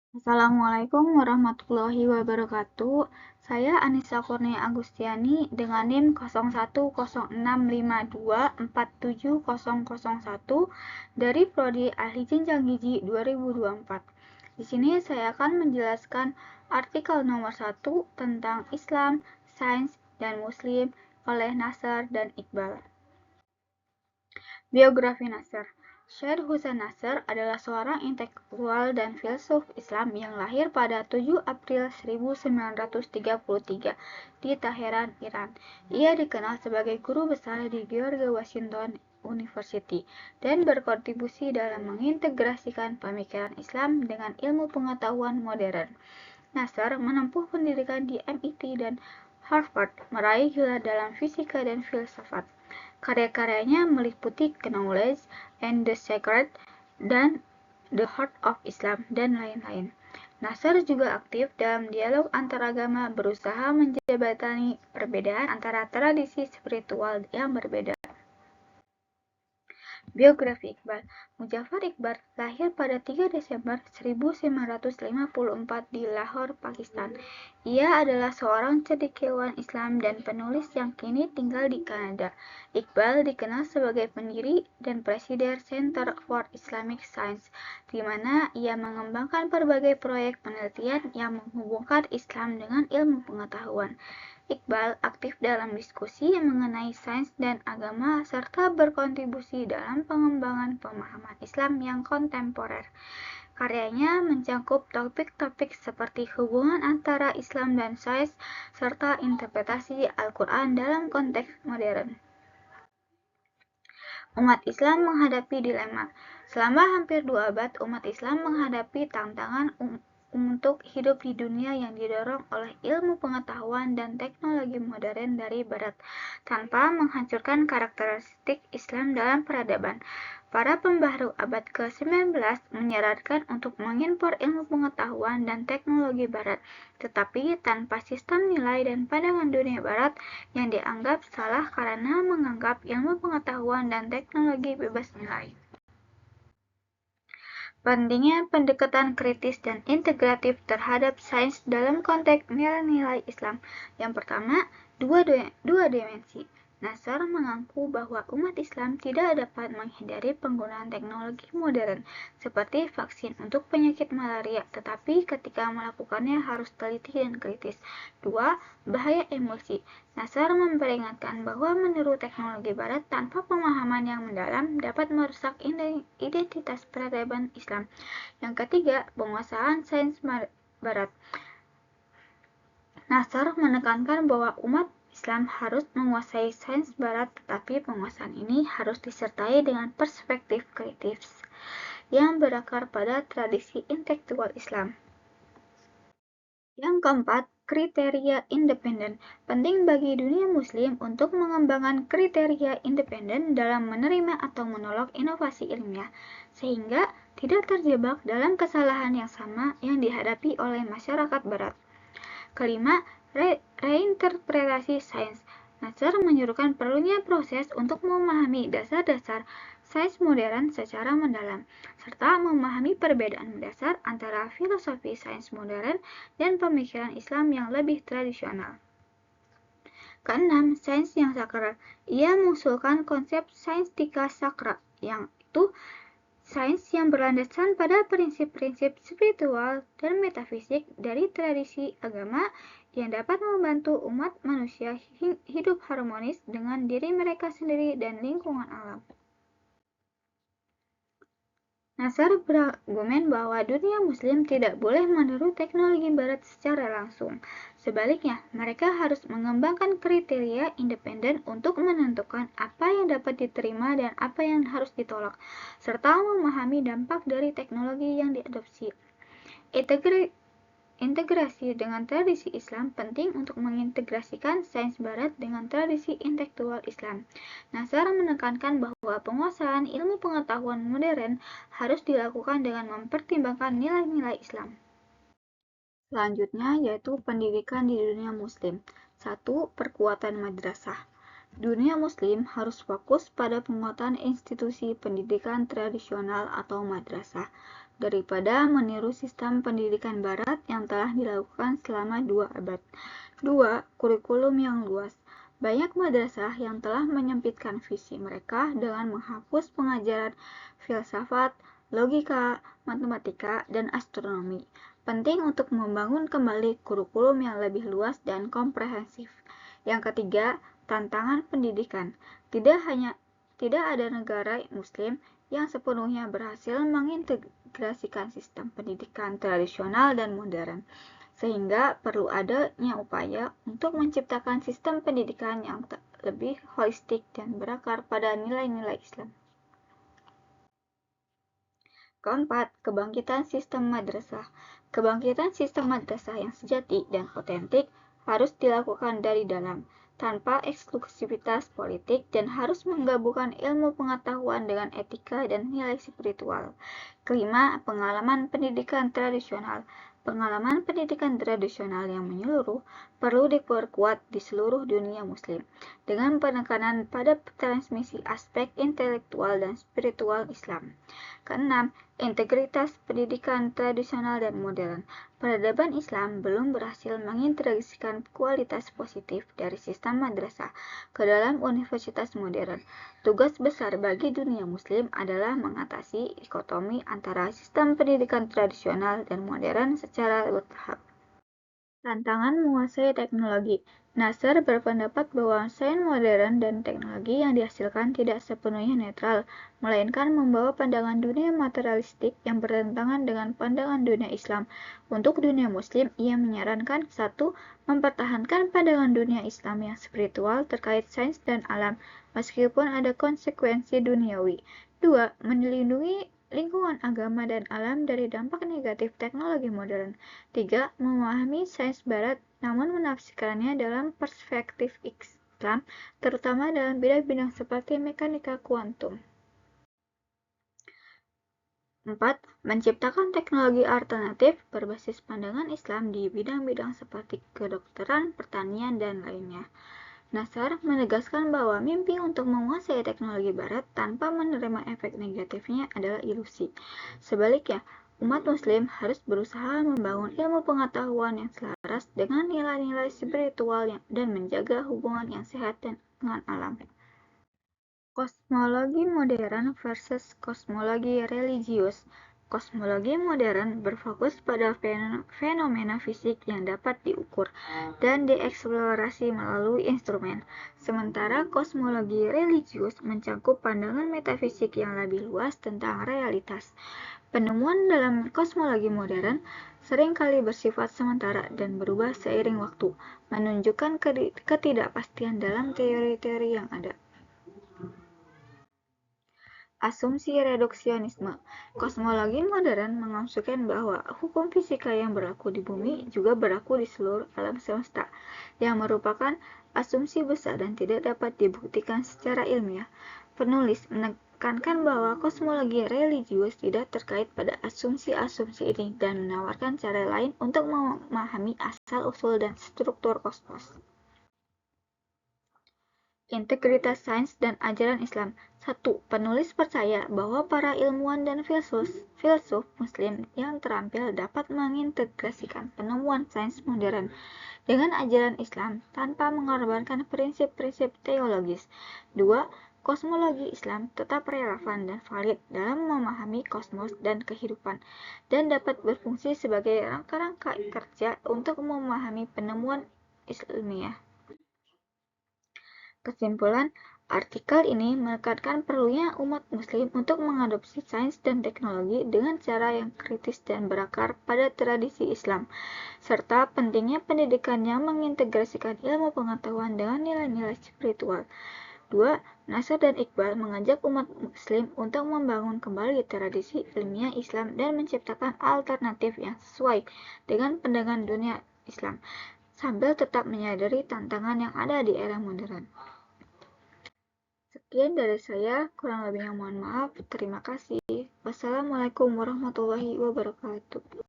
Assalamualaikum warahmatullahi wabarakatuh. Saya Anissa Kurnia Agustiani dengan NIM 010652470001 dari Prodi Ahli Jenjang Gizi 2024. Di sini saya akan menjelaskan artikel nomor 1 tentang Islam, Sains, dan Muslim oleh Nasr dan Iqbal. Biografi Nasr. Syed Hussein Nasr adalah seorang intelektual dan filsuf Islam yang lahir pada 7 April 1933 di Teheran, Iran. Ia dikenal sebagai guru besar di George Washington University dan berkontribusi dalam mengintegrasikan pemikiran Islam dengan ilmu pengetahuan modern. Nasr menempuh pendidikan di MIT dan Harvard, meraih gelar dalam fisika dan filsafat. Karya-karyanya meliputi Knowledge and the Sacred dan The Heart of Islam dan lain-lain. Nasr juga aktif dalam dialog antaragama, berusaha menjembatani perbedaan antara tradisi spiritual yang berbeda. Biografi Iqbal. Muzaffar Iqbal lahir pada 3 Desember 1954 di Lahore, Pakistan. Ia adalah seorang cendekiawan Islam dan penulis yang kini tinggal di Kanada. Iqbal dikenal sebagai pendiri dan presiden Center for Islamic Science, di mana ia mengembangkan berbagai proyek penelitian yang menghubungkan Islam dengan ilmu pengetahuan. Iqbal aktif dalam diskusi mengenai sains dan agama serta berkontribusi dalam pengembangan pemahaman Islam yang kontemporer. Karyanya mencakup topik-topik seperti hubungan antara Islam dan sains serta interpretasi Al-Quran dalam konteks modern. Umat Islam menghadapi dilema. Selama hampir 2 abad, umat Islam menghadapi tantangan untuk hidup di dunia yang didorong oleh ilmu pengetahuan dan teknologi modern dari Barat, tanpa menghancurkan karakteristik Islam dalam peradaban. Para pembaharu abad ke-19 menyarankan untuk mengimpor ilmu pengetahuan dan teknologi Barat, tetapi tanpa sistem nilai dan pandangan dunia Barat yang dianggap salah karena menganggap ilmu pengetahuan dan teknologi bebas nilai. Pentingnya pendekatan kritis dan integratif terhadap sains dalam konteks nilai-nilai Islam. Yang pertama, dua dimensi. Nasr mengaku bahwa umat Islam tidak dapat menghindari penggunaan teknologi modern seperti vaksin untuk penyakit malaria, tetapi ketika melakukannya harus teliti dan kritis. 2. Bahaya emosi. Nasr memperingatkan bahwa meniru teknologi barat tanpa pemahaman yang mendalam dapat merusak identitas peradaban Islam. Yang ketiga, penguasaan sains barat. Nasr menekankan bahwa umat Islam harus menguasai sains barat, tetapi penguasaan ini harus disertai dengan perspektif kritis yang berakar pada tradisi intelektual Islam. Yang keempat, kriteria independen. Penting bagi dunia muslim untuk mengembangkan kriteria independen dalam menerima atau menolak inovasi ilmiah, sehingga tidak terjebak dalam kesalahan yang sama yang dihadapi oleh masyarakat barat. Kelima, reinterpretasi sains. Nasr menyuruhkan perlunya proses untuk memahami dasar-dasar sains modern secara mendalam, serta memahami perbedaan mendasar antara filosofi sains modern dan pemikiran Islam yang lebih tradisional. Keenam, sains yang sakral. Ia mengusulkan konsep saintika sakra, yang itu sains yang berlandaskan pada prinsip-prinsip spiritual dan metafisik dari tradisi agama yang dapat membantu umat manusia hidup harmonis dengan diri mereka sendiri dan lingkungan alam. Nasr berargumen bahwa dunia muslim tidak boleh meniru teknologi barat secara langsung. Sebaliknya, mereka harus mengembangkan kriteria independen untuk menentukan apa yang dapat diterima dan apa yang harus ditolak, serta memahami dampak dari teknologi yang diadopsi. Integrasi dengan tradisi Islam penting untuk mengintegrasikan sains barat dengan tradisi intelektual Islam. Nasr menekankan bahwa penguasaan ilmu pengetahuan modern harus dilakukan dengan mempertimbangkan nilai-nilai Islam. Selanjutnya yaitu pendidikan di dunia muslim. 1. Perkuatan madrasah. Dunia muslim harus fokus pada penguatan institusi pendidikan tradisional atau madrasah. daripada meniru sistem pendidikan barat yang telah dilakukan selama 2 abad. 2. Kurikulum yang luas. Banyak madrasah yang telah menyempitkan visi mereka dengan menghapus pengajaran filsafat, logika, matematika, dan astronomi. Penting untuk membangun kembali kurikulum yang lebih luas dan komprehensif. Yang ketiga, tantangan pendidikan. Tidak ada negara muslim yang sepenuhnya berhasil mengintegrasikan sistem pendidikan tradisional dan modern, sehingga perlu adanya upaya untuk menciptakan sistem pendidikan yang lebih holistik dan berakar pada nilai-nilai Islam. Keempat, kebangkitan sistem madrasah. Kebangkitan sistem madrasah yang sejati dan otentik harus dilakukan dari dalam, tanpa eksklusivitas politik, dan harus menggabungkan ilmu pengetahuan dengan etika dan nilai spiritual. Kelima, pengalaman pendidikan tradisional. Pengalaman pendidikan tradisional yang menyeluruh perlu diperkuat di seluruh dunia muslim, dengan penekanan pada transmisi aspek intelektual dan spiritual Islam. Keenam, integritas pendidikan tradisional dan modern. Peradaban Islam belum berhasil mengintegrasikan kualitas positif dari sistem madrasah ke dalam universitas modern. Tugas besar bagi dunia muslim adalah mengatasi dikotomi antara sistem pendidikan tradisional dan modern secara bertahap. Tantangan menguasai teknologi. Nasr berpendapat bahwa sains modern dan teknologi yang dihasilkan tidak sepenuhnya netral, melainkan membawa pandangan dunia materialistik yang bertentangan dengan pandangan dunia Islam. Untuk dunia muslim, ia menyarankan 1. Mempertahankan pandangan dunia Islam yang spiritual terkait sains dan alam, meskipun ada konsekuensi duniawi. 2. Melindungi lingkungan agama dan alam dari dampak negatif teknologi modern. 3. Memahami sains barat namun menafsirkannya dalam perspektif Islam, terutama dalam bidang-bidang seperti mekanika kuantum. 4. Menciptakan teknologi alternatif berbasis pandangan Islam di bidang-bidang seperti kedokteran, pertanian, dan lainnya. Nasr menegaskan bahwa mimpi untuk menguasai teknologi barat tanpa menerima efek negatifnya adalah ilusi. Sebaliknya, umat muslim harus berusaha membangun ilmu pengetahuan yang selaras dengan nilai-nilai spiritual dan menjaga hubungan yang sehat dengan alam. Kosmologi modern versus kosmologi religius. Kosmologi modern berfokus pada fenomena fisik yang dapat diukur dan dieksplorasi melalui instrumen, sementara kosmologi religius mencakup pandangan metafisik yang lebih luas tentang realitas. Penemuan dalam kosmologi modern seringkali bersifat sementara dan berubah seiring waktu, menunjukkan ketidakpastian dalam teori-teori yang ada. Asumsi reduksionisme. Kosmologi modern mengasumsikan bahwa hukum fisika yang berlaku di bumi juga berlaku di seluruh alam semesta, yang merupakan asumsi besar dan tidak dapat dibuktikan secara ilmiah. Penulis menekankan bahwa kosmologi religius tidak terkait pada asumsi-asumsi ini dan menawarkan cara lain untuk memahami asal-usul dan struktur kosmos. Integritas sains dan ajaran Islam. 1. Penulis percaya bahwa para ilmuwan dan filsuf muslim yang terampil dapat mengintegrasikan penemuan sains modern dengan ajaran Islam tanpa mengorbankan prinsip-prinsip teologis. 2. Kosmologi Islam tetap relevan dan valid dalam memahami kosmos dan kehidupan, dan dapat berfungsi sebagai rangka-rangka kerja untuk memahami penemuan ilmiah. Kesimpulan, artikel ini menekankan perlunya umat muslim untuk mengadopsi sains dan teknologi dengan cara yang kritis dan berakar pada tradisi Islam, serta pentingnya pendidikan yang mengintegrasikan ilmu pengetahuan dengan nilai-nilai spiritual. 2. Nasr dan Iqbal mengajak umat muslim untuk membangun kembali tradisi ilmiah Islam dan menciptakan alternatif yang sesuai dengan pandangan dunia Islam, sambil tetap menyadari tantangan yang ada di era modern. Sekian dari saya, kurang lebihnya mohon maaf. Terima kasih. Wassalamualaikum warahmatullahi wabarakatuh.